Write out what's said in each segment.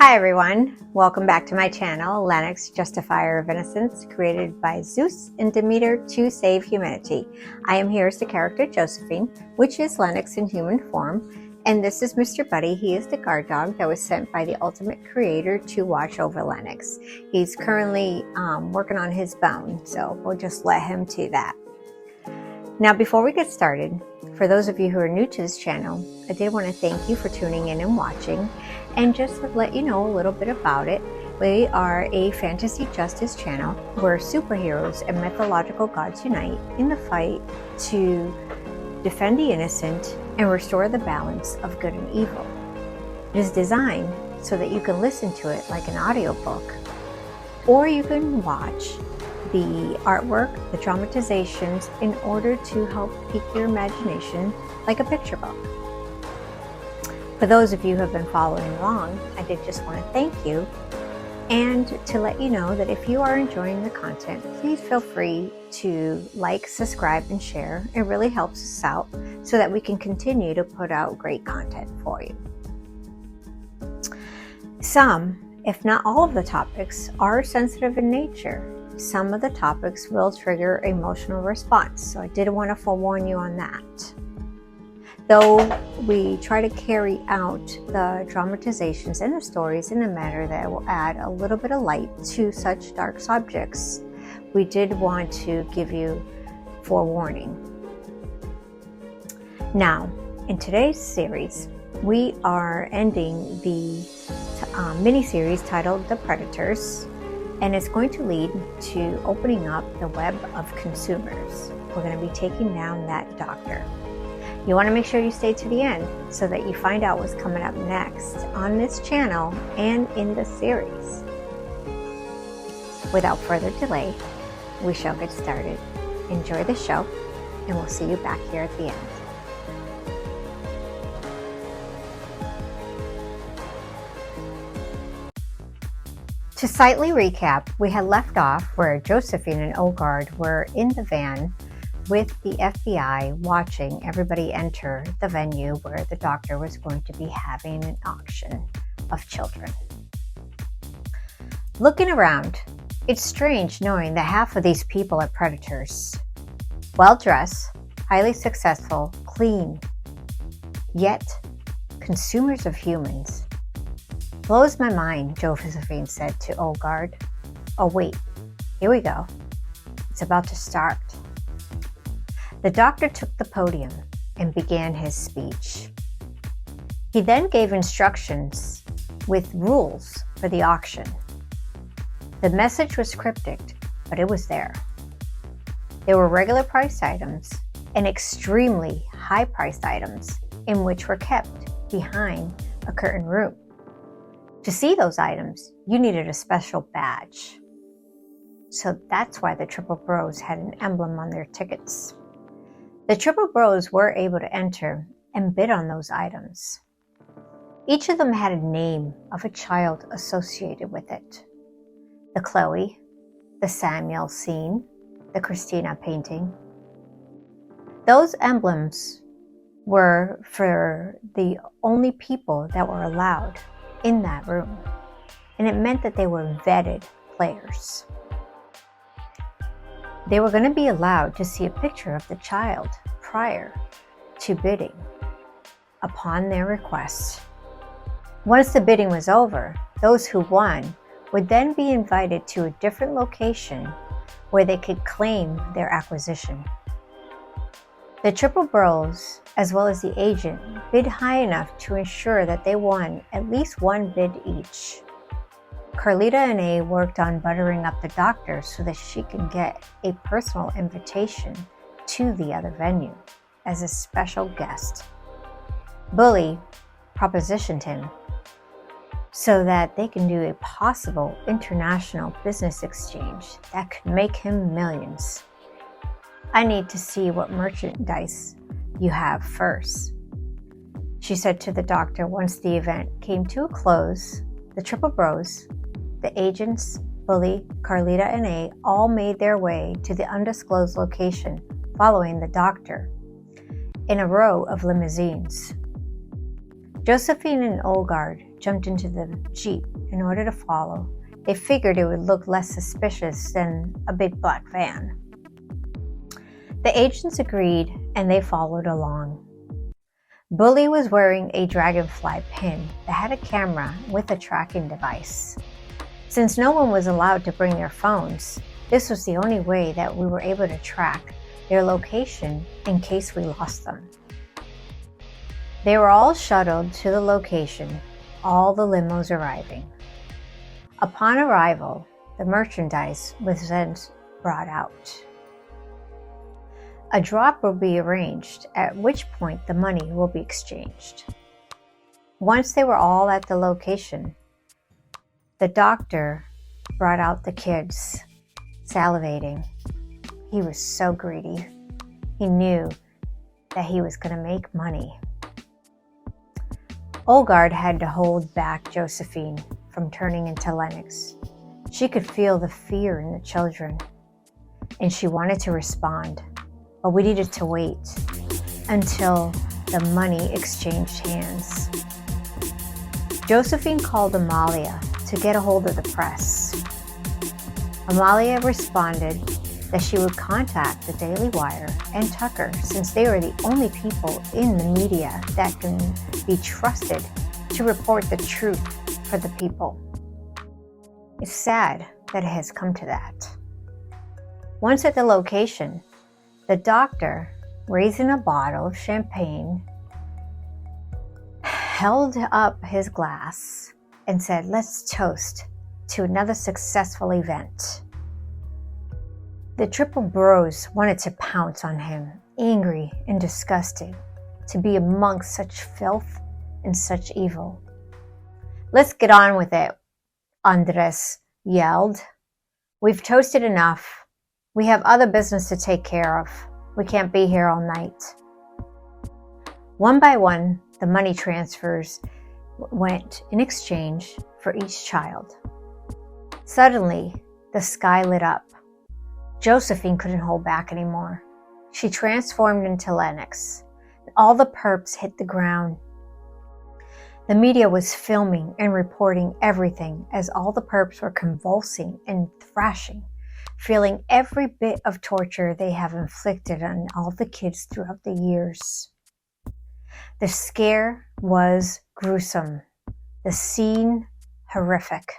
Hi everyone, welcome back to my channel, Lenox Justifier of Innocence, created by Zeus and Demeter to save humanity. I am here as the character Josephine, which is Lenox in human form, and this is Mr. Buddy. He is the guard dog that was sent by the ultimate creator to watch over Lenox. He's currently working on his bone, so we'll just let him do that. Now before we get started, for those of you who are new to this channel, I did want to thank you for tuning in and watching. And just to let you know a little bit about it, we are a fantasy justice channel where superheroes and mythological gods unite in the fight to defend the innocent and restore the balance of good and evil. It is designed so that you can listen to it like an audiobook, or you can watch the artwork, the dramatizations, in order to help pique your imagination like a picture book. For those of you who have been following along, I did just want to thank you and to let you know that if you are enjoying the content, please feel free to like, subscribe, and share. It really helps us out so that we can continue to put out great content for you. Some, if not all of the topics, are sensitive in nature. Some of the topics will trigger emotional response, so I did want to forewarn you on that. Though we try to carry out the dramatizations and the stories in a manner that will add a little bit of light to such dark subjects, we did want to give you forewarning. Now, in today's series, we are ending the mini-series titled The Predators, and it's going to lead to opening up the web of consumers. We're going to be taking down that doctor. You want to make sure you stay to the end so that you find out what's coming up next on this channel and in the series. Without further delay, we shall get started. Enjoy the show, and we'll see you back here at the end. To slightly recap, we had left off where Josephine and Ogard were in the van with the FBI watching everybody enter the venue where the doctor was going to be having an auction of children. Looking around, it's strange knowing that half of these people are predators. Well-dressed, highly successful, clean, yet consumers of humans. Blows my mind, Josephine said to Ogard. Oh wait, here we go. It's about to start. The doctor took the podium and began his speech. He then gave instructions with rules for the auction. The message was cryptic, but it was there. There were regular priced items and extremely high priced items in which were kept behind a curtain room. To see those items, you needed a special badge. So that's why the Triple Bros had an emblem on their tickets. The Triple Bros were able to enter and bid on those items. Each of them had a name of a child associated with it. The Chloe, the Samuel scene, the Christina painting. Those emblems were for the only people that were allowed in that room, and it meant that they were vetted players. They were going to be allowed to see a picture of the child prior to bidding upon their request. Once the bidding was over, those who won would then be invited to a different location where they could claim their acquisition. The Triple Bros, as well as the agent, bid high enough to ensure that they won at least one bid each. Carlita and A worked on buttering up the doctor so that she can get a personal invitation to the other venue as a special guest. Bully propositioned him so that they can do a possible international business exchange that could make him millions. I need to see what merchandise you have first, she said to the doctor once the event came to a close. The Triple Bros, the agents, Bully, Carlita, and A all made their way to the undisclosed location following the doctor in a row of limousines. Josephine and Ogard jumped into the Jeep in order to follow. They figured it would look less suspicious than a big black van. The agents agreed and they followed along. Bully was wearing a dragonfly pin that had a camera with a tracking device. Since no one was allowed to bring their phones, this was the only way that we were able to track their location in case we lost them. They were all shuttled to the location, all the limos arriving. Upon arrival, the merchandise was then brought out. A drop will be arranged, at which point the money will be exchanged. Once they were all at the location, the doctor brought out the kids, salivating. He was so greedy. He knew that he was going to make money. Olgard had to hold back Josephine from turning into Lenox. She could feel the fear in the children, and she wanted to respond, but we needed to wait until the money exchanged hands. Josephine called Amalia to get a hold of the press. Amalia responded that she would contact the Daily Wire and Tucker, since they were the only people in the media that can be trusted to report the truth for the people. It's sad that it has come to that. Once at the location, the doctor, raising a bottle of champagne, held up his glass and said, "Let's toast to another successful event." The triple bros wanted to pounce on him, angry and disgusted to be amongst such filth and such evil. "Let's get on with it," Andres yelled. "We've toasted enough. We have other business to take care of. We can't be here all night." One by one, the money transfers went in exchange for each child. Suddenly, the sky lit up. Josephine couldn't hold back anymore. She transformed into Lenox. All the perps hit the ground. The media was filming and reporting everything as all the perps were convulsing and thrashing, feeling every bit of torture they have inflicted on all the kids throughout the years. The scare was gruesome. The scene horrific.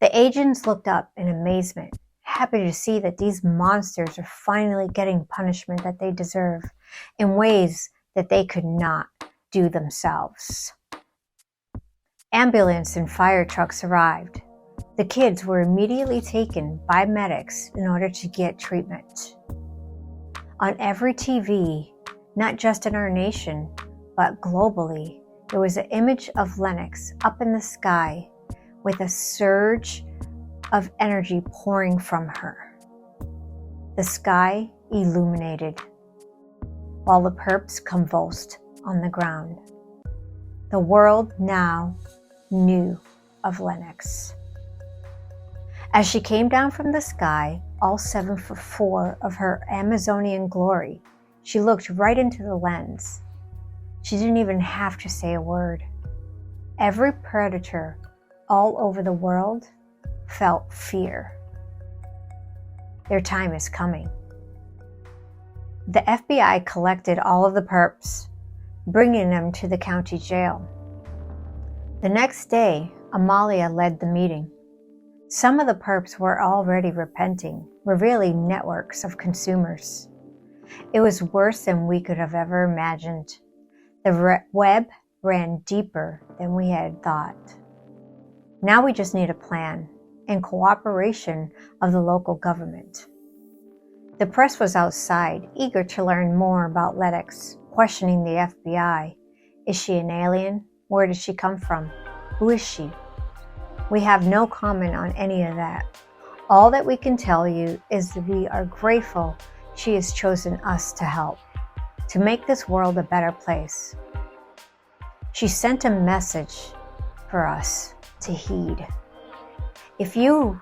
The agents looked up in amazement, happy to see that these monsters are finally getting punishment that they deserve in ways that they could not do themselves. Ambulance and fire trucks arrived. The kids were immediately taken by medics in order to get treatment. On every TV, not just in our nation, but globally, there was an image of Lenox up in the sky with a surge of energy pouring from her. The sky illuminated, while the perps convulsed on the ground. The world now knew of Lenox. As she came down from the sky, all 7'4" of her Amazonian glory, she looked right into the lens. She didn't even have to say a word. Every predator all over the world felt fear. Their time is coming. The FBI collected all of the perps, bringing them to the county jail. The next day, Amalia led the meeting. Some of the perps were already repenting, revealing networks of consumers. It was worse than we could have ever imagined. The web ran deeper than we had thought. Now we just need a plan and cooperation of the local government. The press was outside, eager to learn more about Lenox, questioning the FBI. Is she an alien? Where did she come from? Who is she? We have no comment on any of that. All that we can tell you is that we are grateful she has chosen us to help, to make this world a better place. She sent a message for us to heed. If you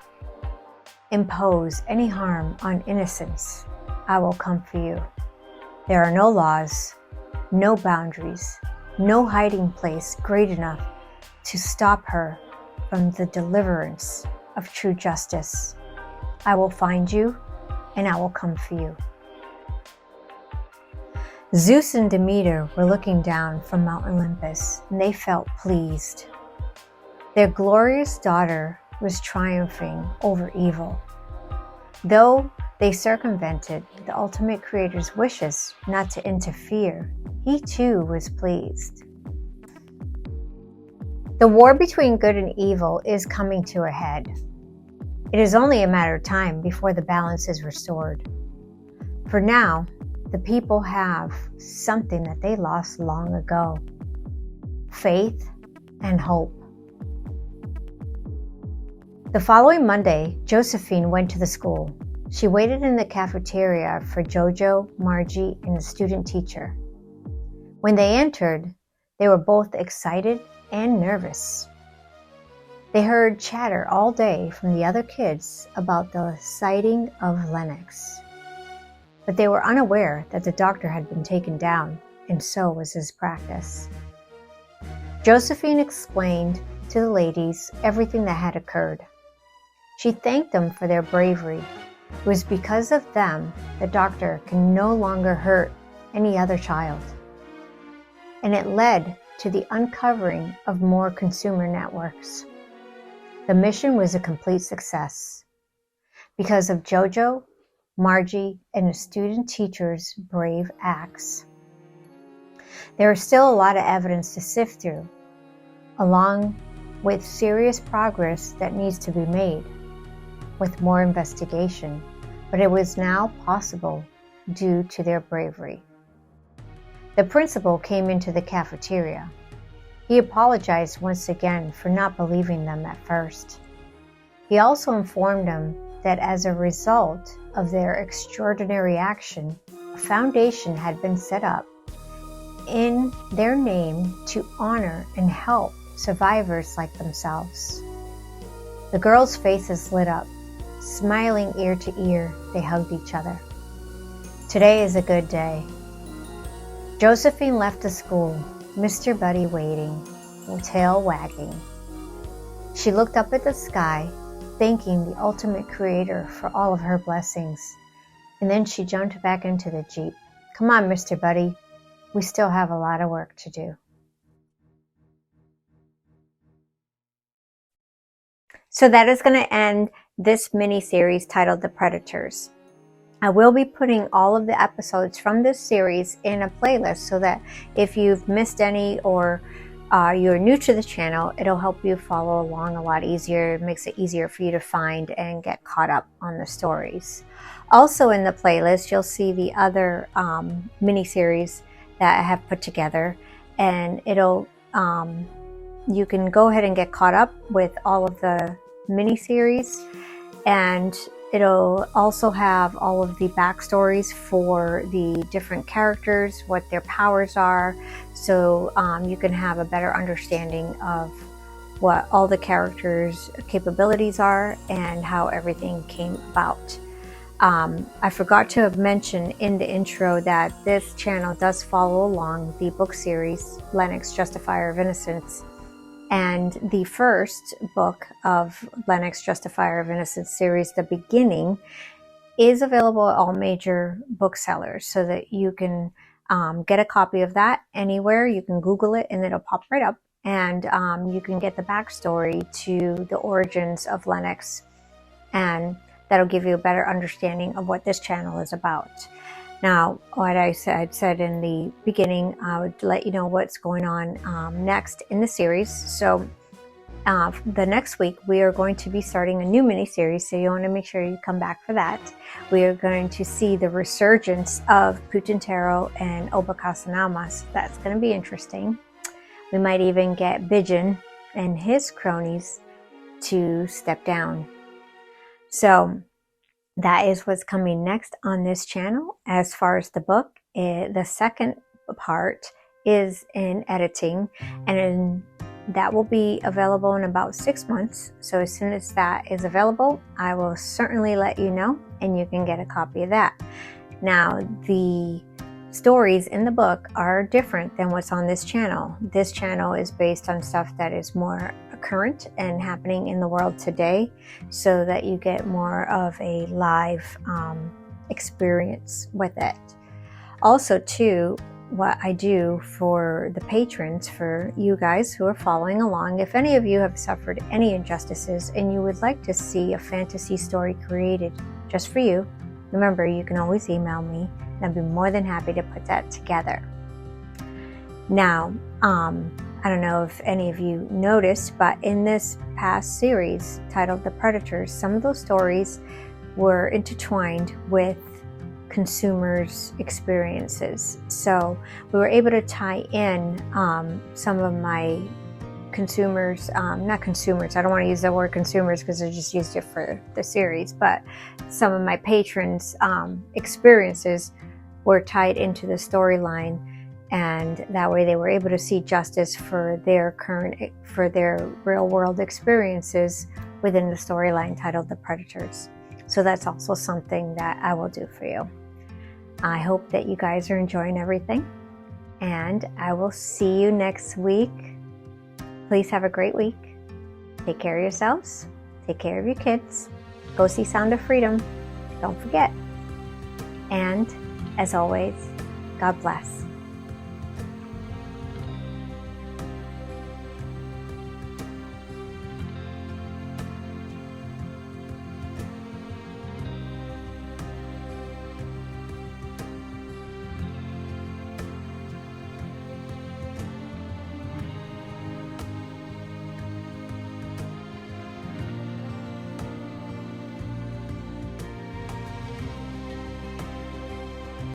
impose any harm on innocence, I will come for you. There are no laws, no boundaries, no hiding place great enough to stop her from the deliverance of true justice. I will find you, and I will come for you. Zeus and Demeter were looking down from Mount Olympus, and they felt pleased. Their glorious daughter was triumphing over evil. Though they circumvented the ultimate creator's wishes not to interfere, he too was pleased. The war between good and evil is coming to a head. It is only a matter of time before the balance is restored. For now, the people have something that they lost long ago: faith and hope. The following Monday, Josephine went to the school. She waited in the cafeteria for Jojo, Margie, and the student teacher. When they entered, they were both excited and nervous. They heard chatter all day from the other kids about the sighting of Lenox. But they were unaware that the doctor had been taken down, and so was his practice. Josephine explained to the ladies everything that had occurred. She thanked them for their bravery. It was because of them the doctor can no longer hurt any other child. And it led to the uncovering of more consumer networks. The mission was a complete success because of Jojo, Margie, and the student teacher's brave acts. There is still a lot of evidence to sift through, along with serious progress that needs to be made with more investigation, but it was now possible due to their bravery. The principal came into the cafeteria. He apologized once again for not believing them at first. He also informed them that as a result of their extraordinary action, a foundation had been set up in their name to honor and help survivors like themselves. The girls' faces lit up. Smiling ear to ear, they hugged each other. Today is a good day. Josephine left the school, Mr. Buddy waiting, tail wagging. She looked up at the sky, thanking the ultimate creator for all of her blessings, and then she jumped back into the Jeep. Come on, Mr. Buddy. We still have a lot of work to do. So that is going to end this mini-series titled The Predators. I will be putting all of the episodes from this series in a playlist so that if you've missed any or you're new to the channel, it'll help you follow along a lot easier. It makes it easier for you to find and get caught up on the stories. Also in the playlist, you'll see the other mini-series that I have put together, and it'll you can go ahead and get caught up with all of the mini-series, and it'll also have all of the backstories for the different characters, what their powers are, so you can have a better understanding of what all the characters' capabilities are and how everything came about. I forgot to mention in the intro that this channel does follow along the book series Lenox Justifier of Innocence, and the first book of Lenox Justifier of Innocence series, The Beginning, is available at all major booksellers so that you can get a copy of that anywhere. You can Google it and it'll pop right up, and you can get the backstory to the origins of Lenox, and that'll give you a better understanding of what this channel is about. Now, what I said in the beginning, I would let you know what's going on next in the series. So the next week, we are going to be starting a new mini-series, so you want to make sure you come back for that. We are going to see the resurgence of Putintero and Obakasanama. So that's going to be interesting. We might even get Bijan and his cronies to step down. So that is what's coming next on this channel. As far as the book, the second part is in editing, and that will be available in about 6 months. So as soon as that is available, I will certainly let you know, and you can get a copy of that. Now, the stories in the book are different than what's on this channel. This channel is based on stuff that is more current and happening in the world today, so that you get more of a live experience with it. Also, too, what I do for the patrons, for you guys who are following along, if any of you have suffered any injustices and you would like to see a fantasy story created just for you, remember, you can always email me and I'd be more than happy to put that together. Now, I don't know if any of you noticed, but in this past series titled The Predators, some of those stories were intertwined with consumers' experiences. So we were able to tie in some of my consumers, not consumers, I don't want to use the word consumers because I just used it for the series, but some of my patrons' experiences were tied into the storyline, and that way they were able to see justice for their real world experiences within the storyline titled The Predators. So that's also something that I will do for you. I hope that you guys are enjoying everything, and I will see you next week. Please have a great week. Take care of yourselves. Take care of your kids. Go see Sound of Freedom. Don't forget. And as always, God bless.